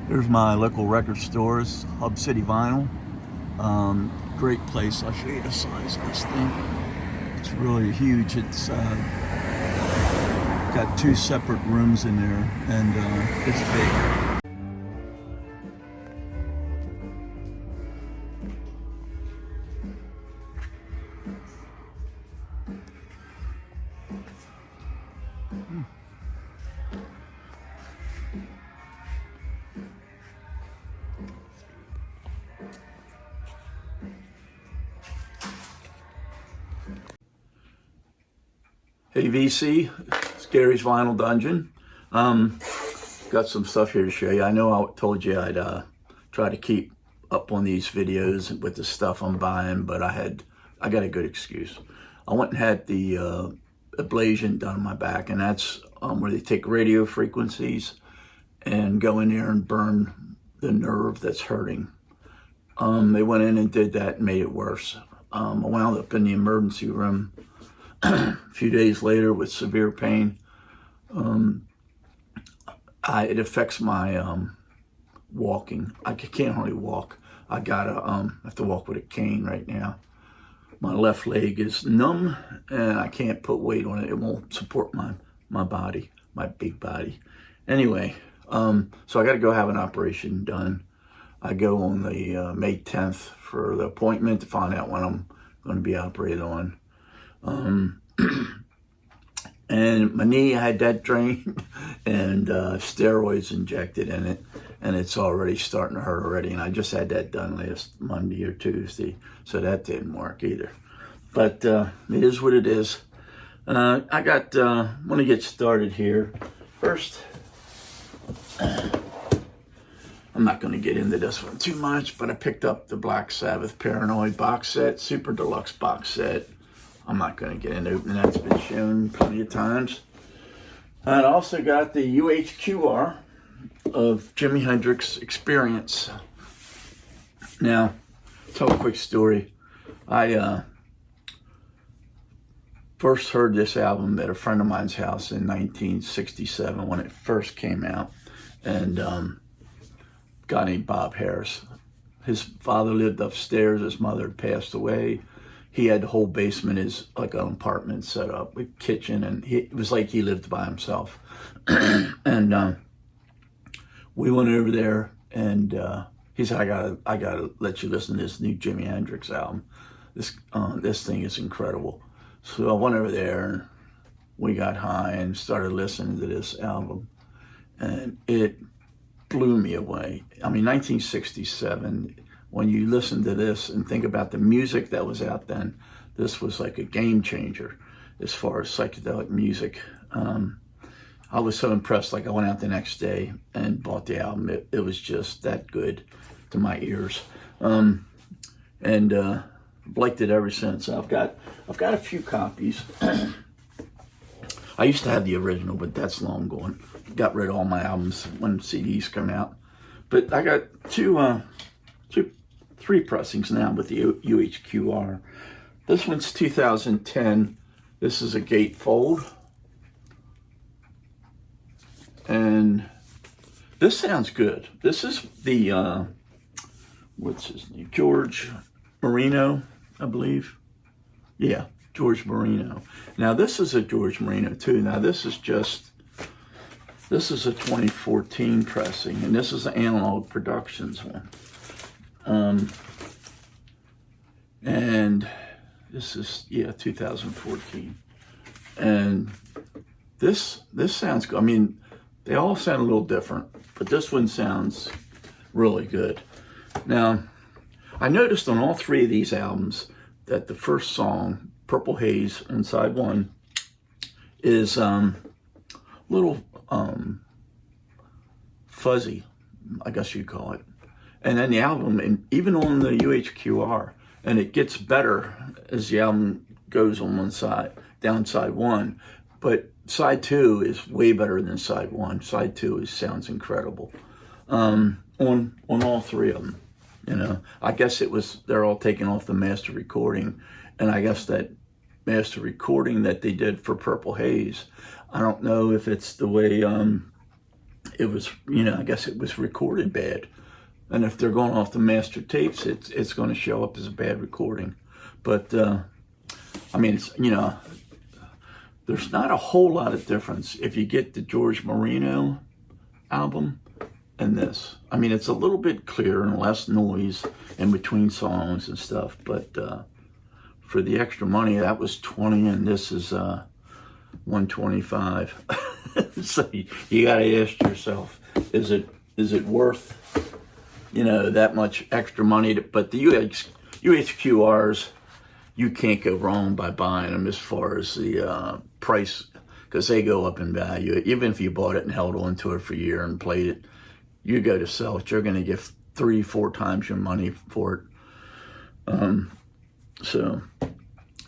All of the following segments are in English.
There's my local record stores, Hub City Vinyl. Great place. I'll show you the size of this thing. It's really huge. It's got two separate rooms in there, and it's big. Hey VC, it's Gary's Vinyl Dungeon. Got some stuff here to show you. I know I told you I'd try to keep up on these videos with the stuff I'm buying, but I got a good excuse. I went and had the ablation done on my back, and that's where they take radio frequencies and go in there and burn the nerve that's hurting. They went in and did that and made it worse. I wound up in the emergency room a few days later with severe pain. It affects my walking. I can't hardly walk. I have to walk with a cane right now. My left leg is numb and I can't put weight on it. It won't support my body, my big body. Anyway, so I got to go have an operation done. I go on the May 10th for the appointment to find out when I'm going to be operated on. And my knee, I had that drained and steroids injected in it, and it's already starting to hurt already. And I just had that done last Monday or Tuesday, so that didn't work either. But it is what it is. I want to get started here. First, I'm not going to get into this one too much, but I picked up the Black Sabbath Paranoid box set, Super Deluxe box set. I'm not going to get into it, and that's been shown plenty of times. And I also got the UHQR of Jimi Hendrix Experience. Now, tell a quick story. I first heard this album at a friend of mine's house in 1967 when it first came out, and a guy named Bob Harris. His father lived upstairs. His mother had passed away. He had the whole basement as like an apartment set up with kitchen, and it was like he lived by himself. And we went over there, and he said, "I gotta let you listen to this new Jimi Hendrix album. This thing is incredible." So I went over there, and we got high and started listening to this album, and it blew me away. I mean, 1967. When you listen to this and think about the music that was out then, this was like a game changer as far as psychedelic music. I was so impressed. Like, I went out the next day and bought the album. It was just that good to my ears, and liked it ever since. I've got a few copies. I used to have the original, but that's long gone. Got rid of all my albums when CDs come out. But I got three pressings now with the UHQR. This one's 2010. This is a gatefold. And this sounds good. This is the, what's his name? George Marino, I believe. Yeah, George Marino. Now this is a George Marino too. Now this is a 2014 pressing, and this is an Analogue Productions one. And this is, 2014. And this sounds good. I mean, they all sound a little different, but this one sounds really good. Now, I noticed on all three of these albums that the first song, Purple Haze on side one, is little fuzzy, I guess you'd call it. And then the album, and even on the UHQR, and it gets better as the album goes on one side, down side one. But side two is way better than side one. Side two sounds incredible on all three of them. You know, I guess they're all taken off the master recording, and I guess that master recording that they did for Purple Haze, I don't know if it's the way it was, I guess it was recorded bad. And if they're going off the master tapes, it's going to show up as a bad recording. But, I mean, it's, there's not a whole lot of difference if you get the George Marino album and this. I mean, it's a little bit clearer and less noise in between songs and stuff. But for the extra money, that was 20 and this is 125. So you got to ask yourself, is it worth, that much extra money? But the UHQRs, you can't go wrong by buying them as far as the price, because they go up in value. Even if you bought it and held on to it for a year and played it, you go to sell it, you're going to get 3-4 times your money for it. So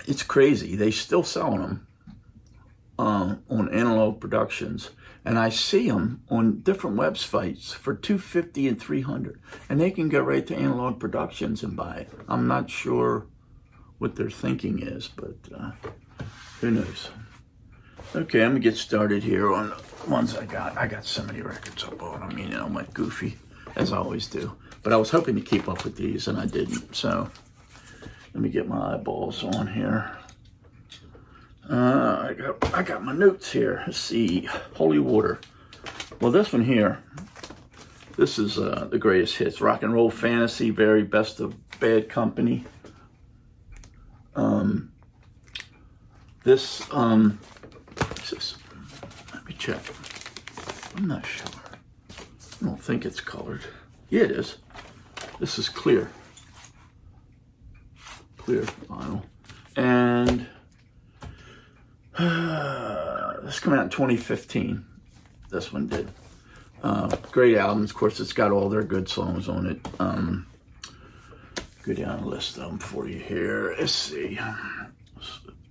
it's crazy. They still selling them on Analogue Productions, and I see them on different websites for $250 and $300, and they can go right to Analogue Productions and buy it. I'm not sure what their thinking is, but who knows. Okay, I'm gonna get started here on the ones I got. I got so many records I bought. I mean, I'm like goofy, as I always do. But I was hoping to keep up with these, and I didn't. So let me get my eyeballs on here. I got my notes here. Let's see, Holy Water. Well, this one here, this is the greatest hits. Rock and Roll Fantasy, very best of Bad Company. This, let me check. I'm not sure. I don't think it's colored. Yeah, it is. This is clear. Clear vinyl. And this came out in 2015. This one did. Great albums. Of course, it's got all their good songs on it. Go down a list of them for you here. Let's see.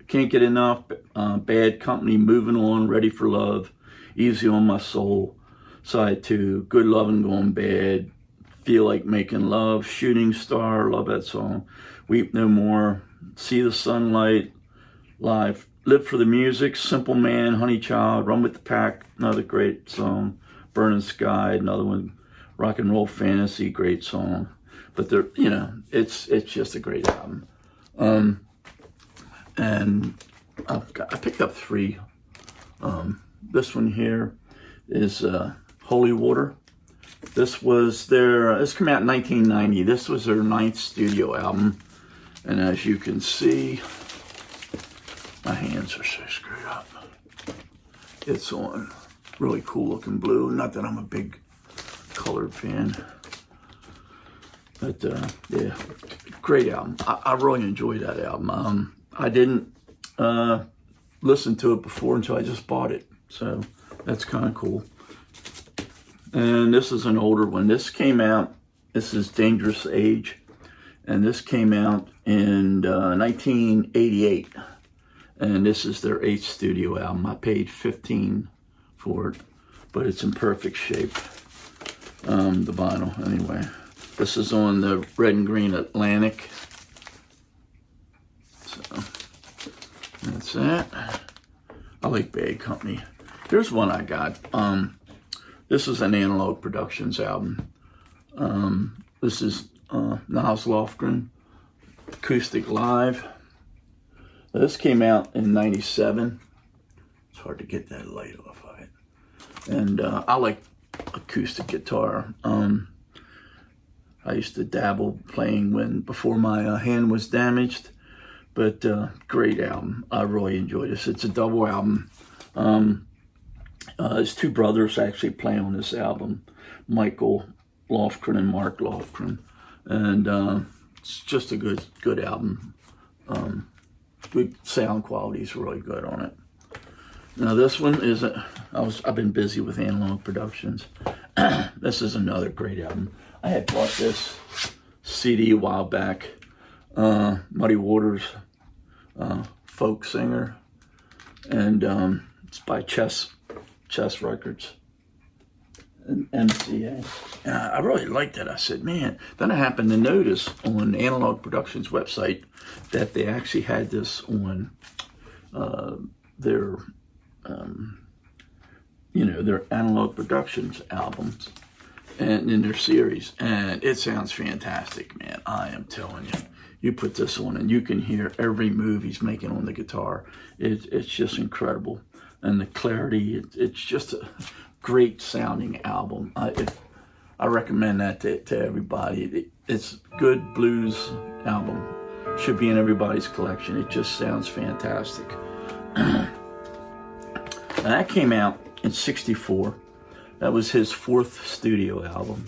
Can't Get Enough. Bad Company. Moving On. Ready for Love. Easy on My Soul. Side 2. Good Lovin' Gone Bad. Feel Like Making Love. Shooting Star. Love that song. Weep No More. See the Sunlight. Live. Live for the Music. Simple Man. Honey Child. Run with the Pack. Another great song. Burning Sky. Another one. Rock and Roll Fantasy. Great song. But they're, it's just a great album. And I picked up 3. This one here is Holy Water. This came out in 1990. This was their 9th studio album. And as you can see, my hands are so screwed up. It's on really cool looking blue. Not that I'm a big colored fan. But yeah, great album. I really enjoyed that album. I didn't listen to it before until I just bought it. So that's kind of cool. And this is an older one. This came out, this is Dangerous Age. And this came out in 1988. And this is their 8th studio album. I paid $15 for it, but it's in perfect shape. The vinyl, anyway. This is on the red and green Atlantic. So that's that. I like Bad Company. Here's one I got. This is an Analogue Productions album. This is Nils Lofgren, Acoustic Live. This came out in 97. It's hard to get that light off of it. And I like acoustic guitar. I used to dabble playing before my hand was damaged, but great album. I really enjoyed this. It's a double album. His 2 brothers actually play on this album, Michael Lofgren and Mark Lofgren, and it's just a good album. Good sound quality is really good on it. Now this one is I've been busy with Analogue Productions. This is another great album. I had bought this CD a while back. Muddy Waters, folk singer, and it's by Chess Records and MCA. I really liked it. I said, man. Then I happened to notice on Analogue Productions website that they actually had this on their their Analogue Productions albums and in their series, and it sounds fantastic, man. I am telling you. You put this on and you can hear every move he's making on the guitar. It's just incredible. And the clarity, it's just a great sounding album. I recommend that to everybody. It's a good blues album. Should be in everybody's collection. It just sounds fantastic. And that came out in '64. That was his 4th studio album,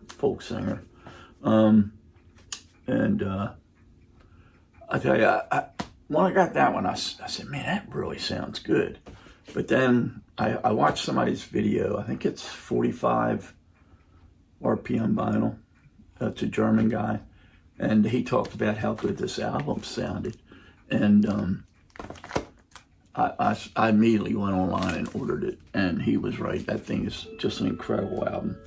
folk singer. I tell you, when I got that one, I said, man, that really sounds good. But then I watched somebody's video. I think it's 45 RPM vinyl. It's a German guy. And he talked about how good this album sounded. And I immediately went online and ordered it. And he was right. That thing is just an incredible album.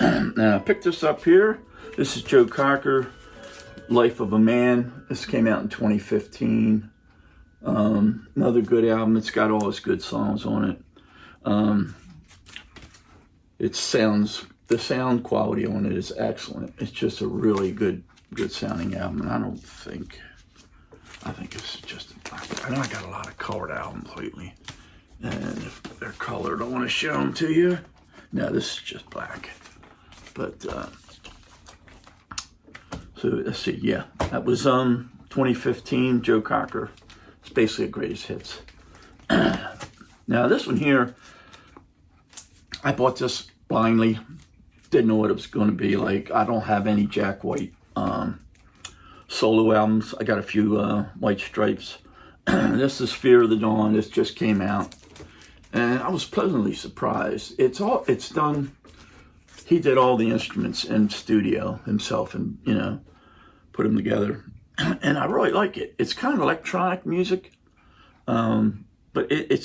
Now, I picked this up here. This is Joe Cocker, Life of a Man. This came out in 2015. Another good album. It's got all his good songs on it. The sound quality on it is excellent. It's just a really good sounding album. And I think it's just, I know I got a lot of colored albums lately. And if they're colored, I want to show them to you. No, this is just black. But, so let's see, yeah. That was 2015, Joe Cocker. It's basically a greatest hits. Now this one here, I bought this blindly. Didn't know what it was going to be like. I don't have any Jack White solo albums. I got a few White Stripes. This is Fear of the Dawn. This just came out. And I was pleasantly surprised. It's done. He did all the instruments in studio himself and, put them together. And I really like it. It's kind of electronic music, but it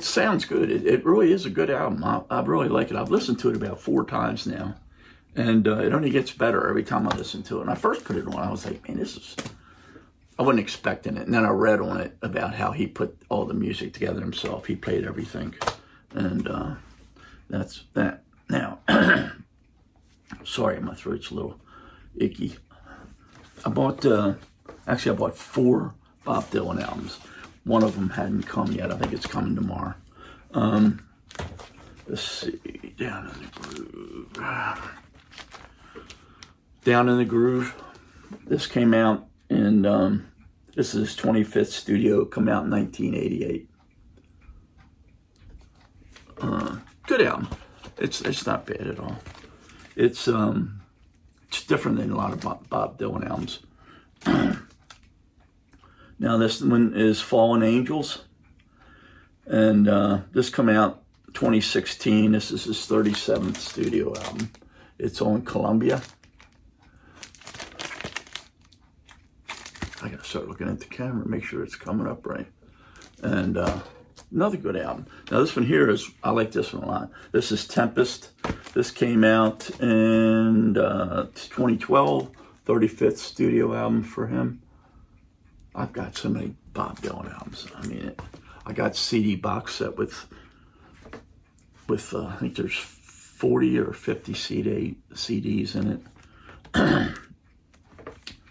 sounds good. It really is a good album. I really like it. I've listened to it about 4 times now, and it only gets better every time I listen to it. And I first put it on, I was like, man, I wasn't expecting it. And then I read on it about how he put all the music together himself. He played everything, and that's that. Now, sorry, my throat's a little icky. I bought 4 Bob Dylan albums. One of them hadn't come yet. I think it's coming tomorrow. Let's see, Down in the Groove. Down in the Groove. This came out in, this is his 25th studio, come out in 1988. Good album. It's not bad at all. It's different than a lot of Bob Dylan albums. Now this one is Fallen Angels, and this come out 2016. This is his 37th studio album. It's on Columbia. I gotta start looking at the camera, make sure it's coming up right. And another good album. Now this one here I like this one a lot. This is Tempest. This came out in 2012, 35th studio album for him. I've got so many Bob Dylan albums. I mean, I got CD box set with I think there's 40 or 50 CDs in it.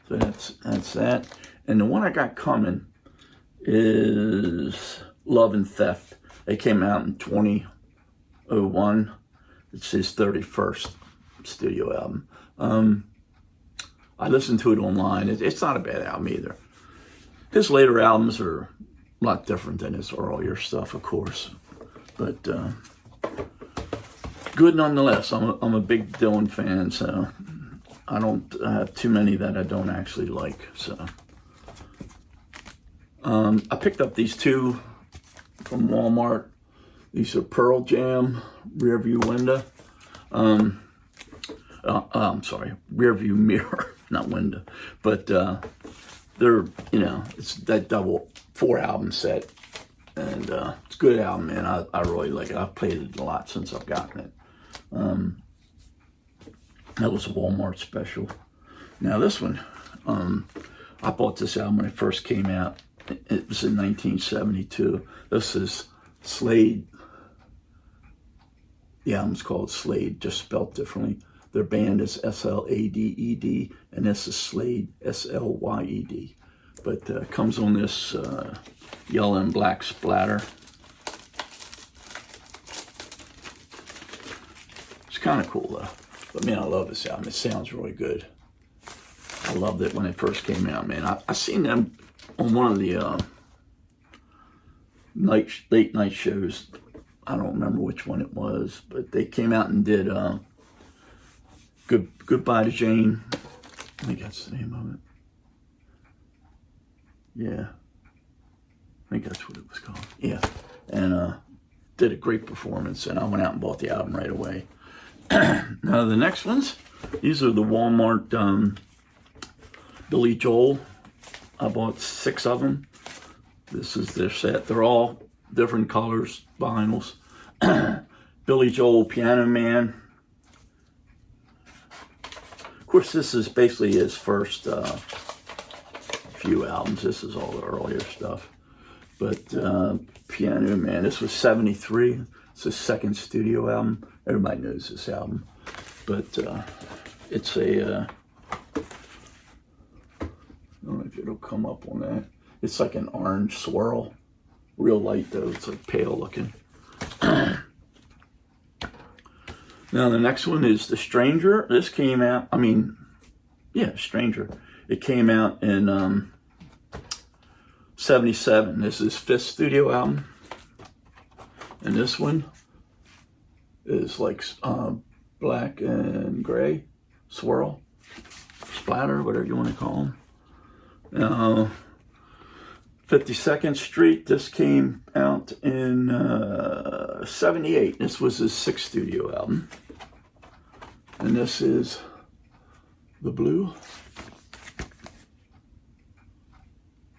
So that's that. And the one I got coming is Love and Theft. They came out in 2001. It's his 31st studio album. I listened to it online. It's not a bad album either. His later albums are a lot different than his earlier stuff, of course. But good nonetheless. I'm a big Dylan fan, so I don't have too many that I don't actually like. So I picked up these 2 from Walmart. These are Pearl Jam Rearview Window. I'm sorry, Rearview Mirror, not window. But they're, it's that double 4 album set. And it's a good album, man. I really like it. I've played it a lot since I've gotten it. That was a Walmart special. Now this one, I bought this album when it first came out. It was in 1972. This is Slade. The album's called Slade, just spelled differently. Their band is Sladed, and this is Slade, Slyed. But it comes on this yellow and black splatter. It's kind of cool though. But man, I love this album. It sounds really good. I loved it when it first came out, man. I seen them on one of the late night shows. I don't remember which one it was, but they came out and did Goodbye to Jane. I think that's the name of it. Yeah. I think that's what it was called. Yeah. And did a great performance, and I went out and bought the album right away. Now the next ones, these are the Walmart Billy Joel. I bought 6 of them. This is their set. They're all different colors, vinyls. Billy Joel, Piano Man. Of course, this is basically his first few albums. This is all the earlier stuff. But Piano Man, this was 73. It's his second studio album. Everybody knows this album. But it's a, I don't know if it'll come up on that. It's like an orange swirl. Real light though, it's like pale looking. Now the next one is The Stranger. This came out, Stranger. It came out in 77. This is his 5th studio album. And this one is like black and gray swirl, splatter, whatever you want to call them. Now, 52nd Street, this came out in 78. This was his 6th studio album. And this is The Blue.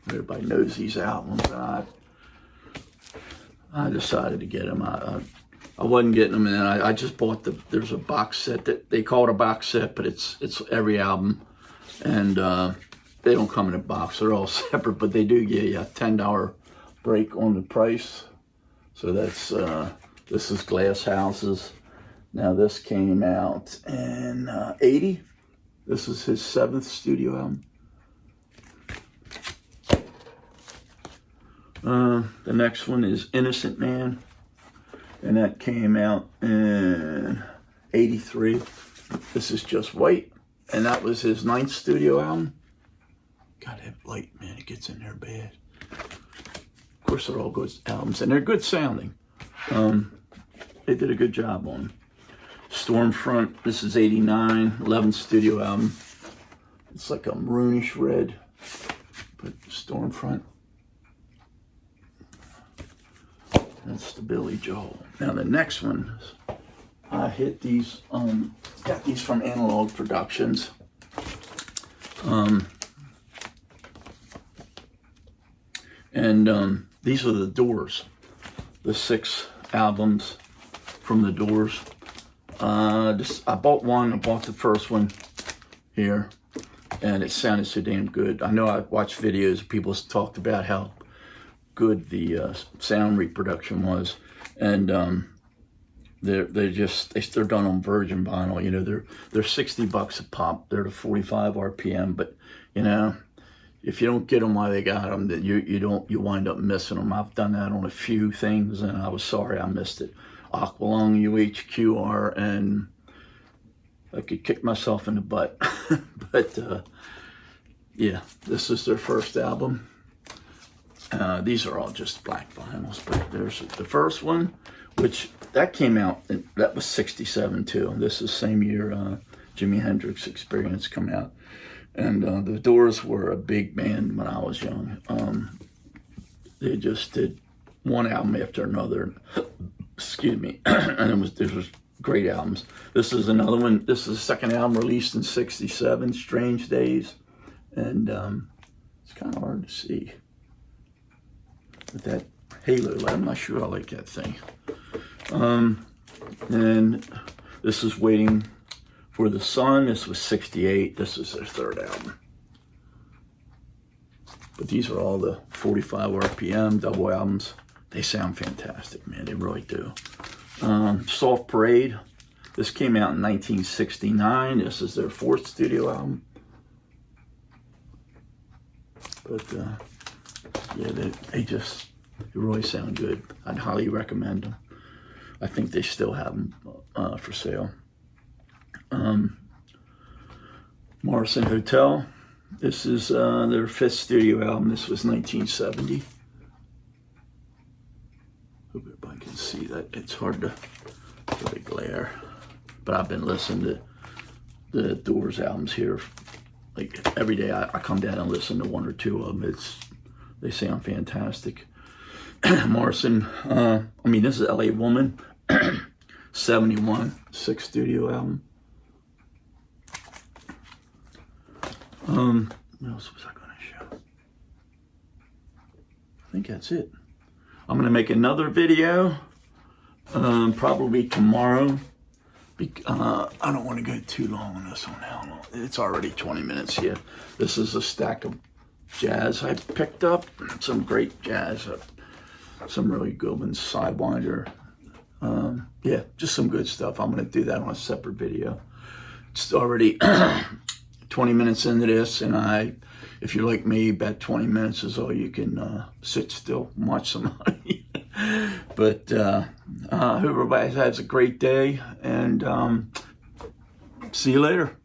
Everybody knows these albums. I decided to get them. I wasn't getting them, and I just bought there's a box set that they call it a box set, but it's every album, and they don't come in a box. They're all separate, but they do give you a $10 break on the price. So that's this is Glass Houses. Now this came out in 80. This is his 7th studio album. The next one is Innocent Man, and that came out in 83. This is Just White, and that was his 9th studio album. God, that light, man, it gets in there bad. Of course, they're all good albums, and they're good sounding. They did a good job on them. Stormfront, this is 89, 11th studio album. It's like a maroonish red, but Stormfront. That's the Billy Joel. Now the next one, I hit these, got these from Analogue Productions. These are the Doors, the 6 albums from the Doors. I bought one. I bought the first one here, and it sounded so damn good. I know I watched videos. People talked about how good the sound reproduction was, and they're done on virgin vinyl. You know, they're $60 a pop. They're to 45 RPM, but you know, if you don't get them while they got them, then you wind up missing them. I've done that on a few things, and I was sorry I missed it. Aqualung, UHQR, and I could kick myself in the butt. But yeah, this is their first album. These are all just black vinyls, but there's the first one, which that came out, that was 67 too. This is the same year Jimi Hendrix Experience come out. And the Doors were a big band when I was young. They just did one album after another. Excuse me. And there was great albums. This is another one. This is the second album released in 67, Strange Days. And it's kind of hard to see with that halo light. I'm not sure I like that thing. And this is Waiting for the Sun. This was 68. This is their third album. But these are all the 45 RPM double albums. They sound fantastic, man. They really do. Soft Parade. This came out in 1969. This is their 4th studio album. But yeah, they really sound good. I'd highly recommend them. I think they still have them for sale. Morrison Hotel. This is their 5th studio album. This was 1970. Hope everybody can see that. It's hard to really glare. But I've been listening to the Doors albums here. Like every day I come down and listen to 1 or 2 of them. They sound fantastic. Morrison, this is LA Woman, 71, 6th studio album. What else was I going to show? I think that's it. I'm going to make another video, probably tomorrow. I don't want to go too long on this one now. It's already 20 minutes here. This is a stack of jazz I picked up. Some great jazz. Some really good ones. Sidewinder. Yeah, just some good stuff. I'm going to do that on a separate video. It's already 20 minutes into this, and if you're like me, about 20 minutes is all you can sit still and watch somebody. But I hope everybody has a great day, and see you later.